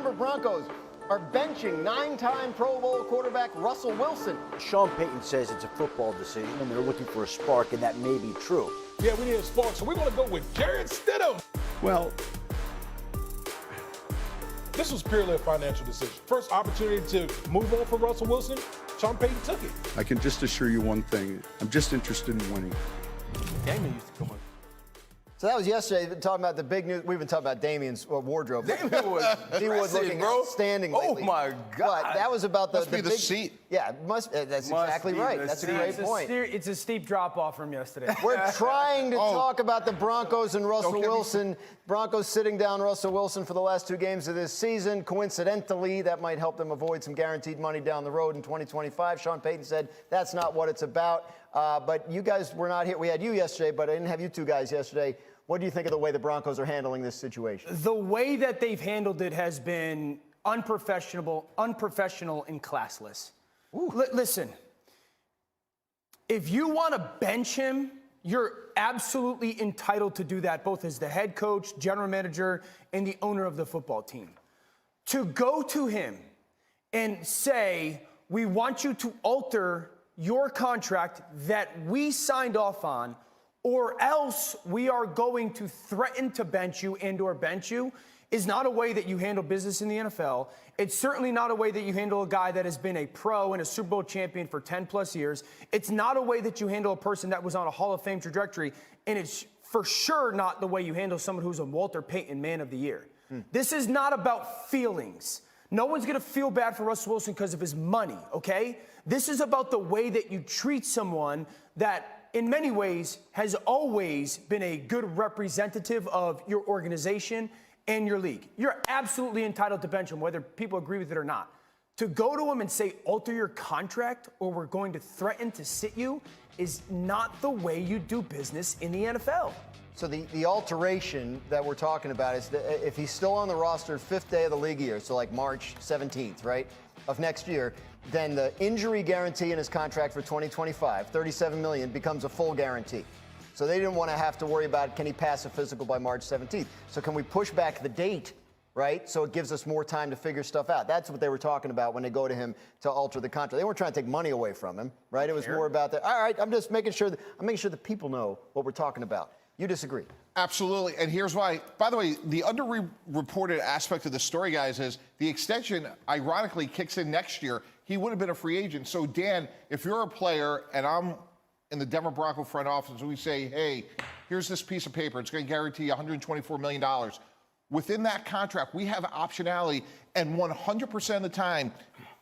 Denver Broncos are benching 9-time Pro Bowl quarterback Russell Wilson. Sean Payton says it's a football decision, and they're looking for a spark, and that may be true. Yeah, we need a spark, so we're going to go with Jarrett Stidham. Well, This was purely a financial decision. First opportunity to move on from Russell Wilson, Sean Payton took it. I can just assure you one thing. I'm just interested in winning. Damon used to come on. So that was yesterday. Been talking about the big news. We've been talking about Damian's wardrobe. Damon was He was looking bro. outstanding lately. Oh my God! But that was about Must be the big seat. Yeah, that's exactly be right. the That's a seat. great point. It's a steep drop off from yesterday. We're trying to talk about the Broncos and Russell Don't get me Wilson. Broncos sitting down Russell Wilson for the last 2 games of this season. Coincidentally, that might help them avoid some guaranteed money down the road in 2025. Sean Payton said that's not what it's about. But you guys were not here. We had you yesterday, but I didn't have you two guys yesterday. What do you think of the way the Broncos are handling this situation? The way that they've handled it has been unprofessional, and classless. Listen, if you want to bench him, you're absolutely entitled to do that, both as the head coach, general manager, and the owner of the football team. To go to him and say, we want you to alter your contract that we signed off on, or else we are going to threaten to bench you and/or bench you, is not a way that you handle business in the NFL. It's certainly not a way that you handle a guy that has been a pro and a Super Bowl champion for 10 plus years. It's not a way that you handle a person that was on a Hall of Fame trajectory. And it's for sure not the way you handle someone who's a Walter Payton Man of the Year. This is not about feelings. No one's going to feel bad for Russell Wilson because of his money, okay? This is about the way that you treat someone that in many ways has always been a good representative of your organization and your league. You're absolutely entitled to bench him, whether people agree with it or not. To go to him and say, alter your contract or we're going to threaten to sit you is not the way you do business in the NFL. So the alteration that we're talking about is that if he's still on the roster 5th day of the league year, so like March 17th, right, of next year, then the injury guarantee in his contract for 2025, $37 million, becomes a full guarantee. So they didn't want to have to worry about, can he pass a physical by March 17th? So can we push back the date, right? So it gives us more time to figure stuff out. That's what they were talking about when they go to him to alter the contract. They weren't trying to take money away from him, right? It was more about that. All right, I'm just making sure the people know what we're talking about. You disagree? Absolutely, and here's why. By the way, the underreported aspect of the story, guys, is the extension, ironically, kicks in next year. He would have been a free agent. So, Dan, if you're a player and I'm in the Denver Bronco front office and we say, hey, here's this piece of paper. It's going to guarantee $124 million. Within that contract, we have optionality, and 100% of the time,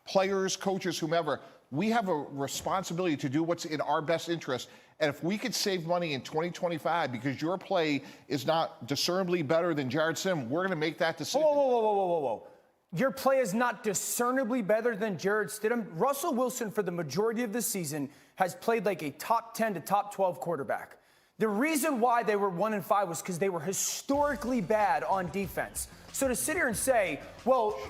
players, coaches, whomever, we have a responsibility to do what's in our best interest. And if we could save money in 2025 because your play is not discernibly better than Jarrett Stidham, we're going to make that decision. Whoa. Your play is not discernibly better than Jarrett Stidham. Russell Wilson, for the majority of the season, has played like a top 10 to top 12 quarterback. The reason why they were 1-5 was because they were historically bad on defense. So to sit here and say, well,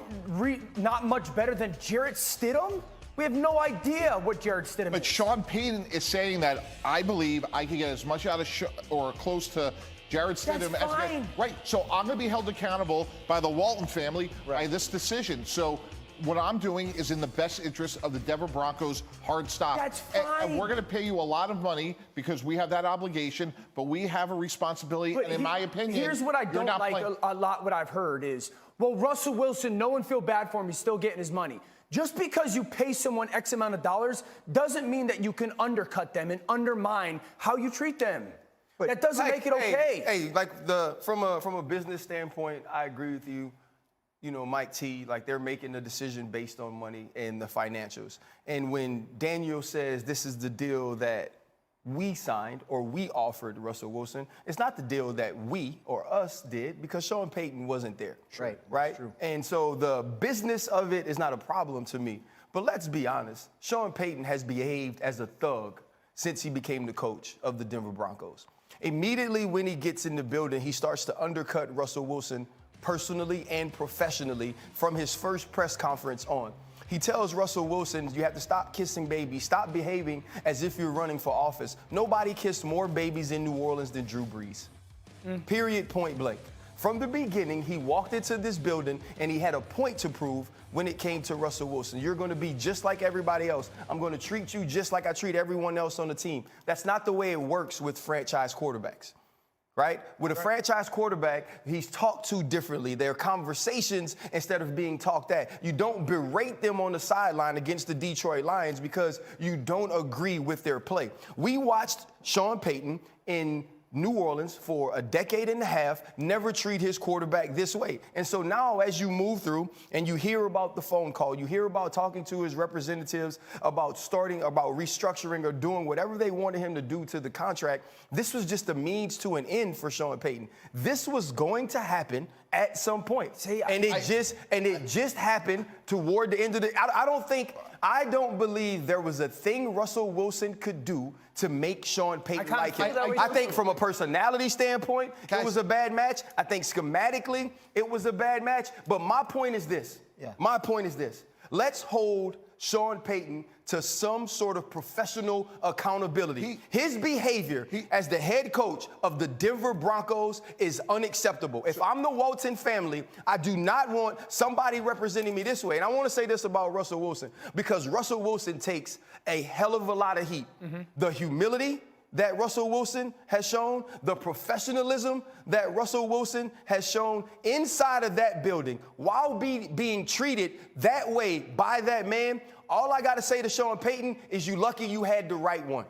not much better than Jarrett Stidham? We have no idea what Jarrett Stidham is. But Sean Payton is saying that I believe I can get as much out of or close to Jarrett Stidham as I can. Right. So I'm going to be held accountable by the Walton family by this decision. So what I'm doing is in the best interest of the Denver Broncos. Hard stop. That's fine. And we're going to pay you a lot of money because we have that obligation, but we have a responsibility. But and in my opinion, here's what I don't like a lot. What I've heard is, well, Russell Wilson, no one feel bad for him. He's still getting his money. Just because you pay someone X amount of dollars doesn't mean that you can undercut them and undermine how you treat them. But that doesn't make it okay. Hey, like from a business standpoint, I agree with you. You know, Mike T, like they're making a decision based on money and the financials. And when Daniel says this is the deal that we signed or we offered Russell Wilson, it's not the deal that we or us did because Sean Payton wasn't there. Right? True. And so the business of it is not a problem to me. But let's be honest, Sean Payton has behaved as a thug since he became the coach of the Denver Broncos. Immediately when he gets in the building, he starts to undercut Russell Wilson personally and professionally from his first press conference on. He tells Russell Wilson, you have to stop kissing babies, stop behaving as if you're running for office. Nobody kissed more babies in New Orleans than Drew Brees. Period, point blank. From the beginning, he walked into this building and he had a point to prove when it came to Russell Wilson. You're going to be just like everybody else. I'm going to treat you just like I treat everyone else on the team. That's not the way it works with franchise quarterbacks. Right? With a franchise quarterback, he's talked to differently. There are conversations instead of being talked at. You don't berate them on the sideline against the Detroit Lions because you don't agree with their play. We watched Sean Payton in New Orleans for a decade and a half, never treat his quarterback this way. And so now as you move through and you hear about the phone call, you hear about talking to his representatives about restructuring or doing whatever they wanted him to do to the contract, this was just a means to an end for Sean Payton. This was going to happen at some point. It just happened toward the end of the I don't believe there was a thing Russell Wilson could do to make Sean Payton like him. I think from a personality standpoint, it was a bad match. I think schematically, it was a bad match. But my point is this. My point is this. Let's hold Sean Payton to some sort of professional accountability. His behavior as the head coach of the Denver Broncos is unacceptable. If I'm the Walton family, I do not want somebody representing me this way. And I want to say this about Russell Wilson, because Russell Wilson takes a hell of a lot of heat. The humility that Russell Wilson has shown, the professionalism that Russell Wilson has shown inside of that building while being treated that way by that man, all I got to say to Sean Payton is you lucky you had the right one.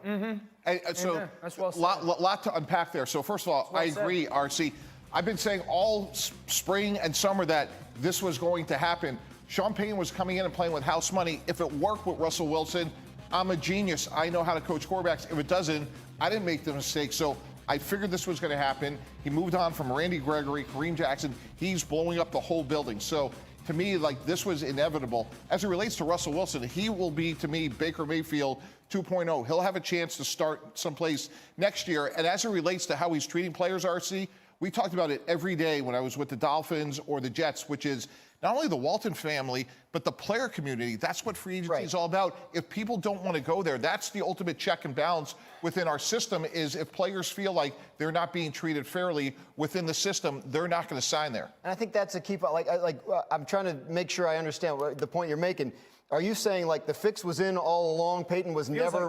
And so That's well said. lot to unpack there. So first of all, I agree, RC. I've been saying all spring and summer that this was going to happen. Sean Payton was coming in and playing with house money. If it worked with Russell Wilson, I'm a genius. I know how to coach quarterbacks. If it doesn't, I didn't make the mistake. So I figured this was going to happen. He moved on from Randy Gregory, Kareem Jackson. He's blowing up the whole building. So to me, like, this was inevitable. As it relates to Russell Wilson, he will be, to me, Baker Mayfield 2.0. He'll have a chance to start someplace next year. And as it relates to how he's treating players, RC, we talked about it every day when I was with the Dolphins or the Jets, which is not only the Walton family, but the player community. That's what free agency is all about. If people don't want to go there, that's the ultimate check and balance within our system, is if players feel like they're not being treated fairly within the system, they're not going to sign there. And I think that's a key point. I'm trying to make sure I understand the point you're making. Are you saying, like, the fix was in all along? Payton was never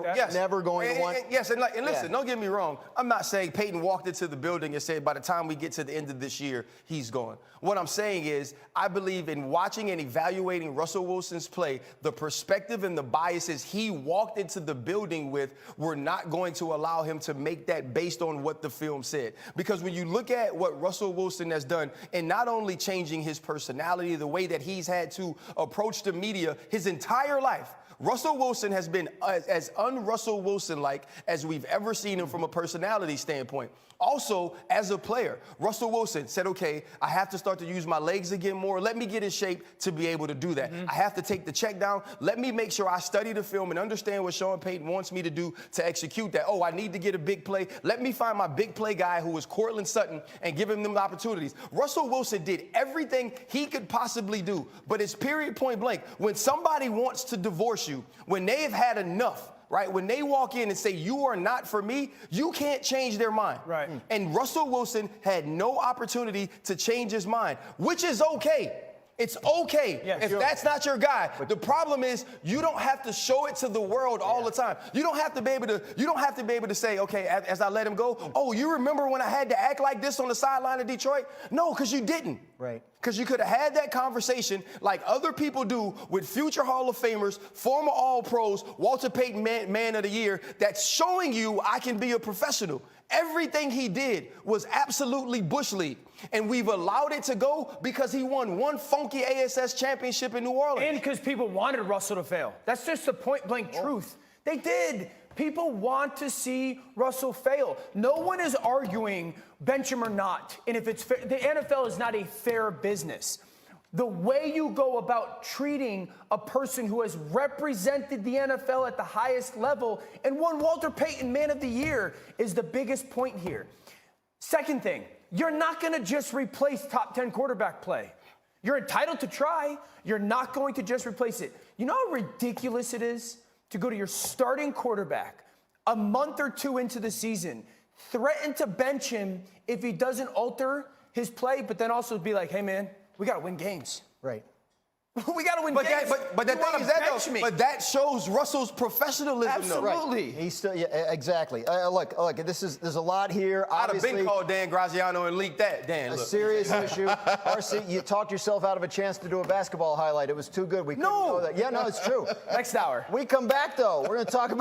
going to want? Yes, and listen, don't get me wrong. I'm not saying Payton walked into the building and said, by the time we get to the end of this year, he's gone. What I'm saying is, I believe in watching and evaluating Russell Wilson's play, the perspective and the biases he walked into the building with were not going to allow him to make that based on what the film said. Because when you look at what Russell Wilson has done, and not only changing his personality, the way that he's had to approach the media his entire life, Russell Wilson has been as un-Russell Wilson-like as we've ever seen him from a personality standpoint. Also, as a player, Russell Wilson said, okay, I have to start to use my legs again more. Let me get in shape to be able to do that. I have to take the check down. Let me make sure I study the film and understand what Sean Payton wants me to do to execute that. Oh, I need to get a big play. Let me find my big play guy who is Cortland Sutton and give him them opportunities. Russell Wilson did everything he could possibly do, but it's period point blank. When somebody wants to divorce you, when they've had enough, right? When they walk in and say, you are not for me, you can't change their mind. Right. And Russell Wilson had no opportunity to change his mind, which is okay. It's okay if that's not your guy. But the problem is you don't have to show it to the world all the time. You don't have to be able to say, okay, as I let him go, oh, you remember when I had to act like this on the sideline of Detroit? No, because you didn't. Right. Because you could have had that conversation like other people do with future Hall of Famers, former All-Pros, Walter Payton Man of the Year, that's showing you I can be a professional. Everything he did was absolutely Bush League. And we've allowed it to go because he won one funky ASS championship in New Orleans. And because people wanted Russell to fail. That's just the point-blank truth. They did. People want to see Russell fail. No one is arguing bench him or not. And if it's fair, the NFL is not a fair business. The way you go about treating a person who has represented the NFL at the highest level and won Walter Payton Man of the Year is the biggest point here. Second thing, you're not going to just replace top 10 quarterback play. You're entitled to try. You're not going to just replace it. You know how ridiculous it is to go to your starting quarterback a month or two into the season, threaten to bench him if he doesn't alter his play, but then also be like, hey, man, we got to win games. Right. We got to win But games. but the You thing wanna is that bench me. but that shows Russell's professionalism. though. Absolutely. He's still, yeah, exactly. Look, there's a lot here. I'd have Obviously, been called Dan Graziano and leaked that. Dan, a look. serious issue. RC, you talked yourself out of a chance to do a basketball highlight. It was too good. We couldn't No. go that. Yeah, no, it's true. Next hour. We come back, though. We're going to talk about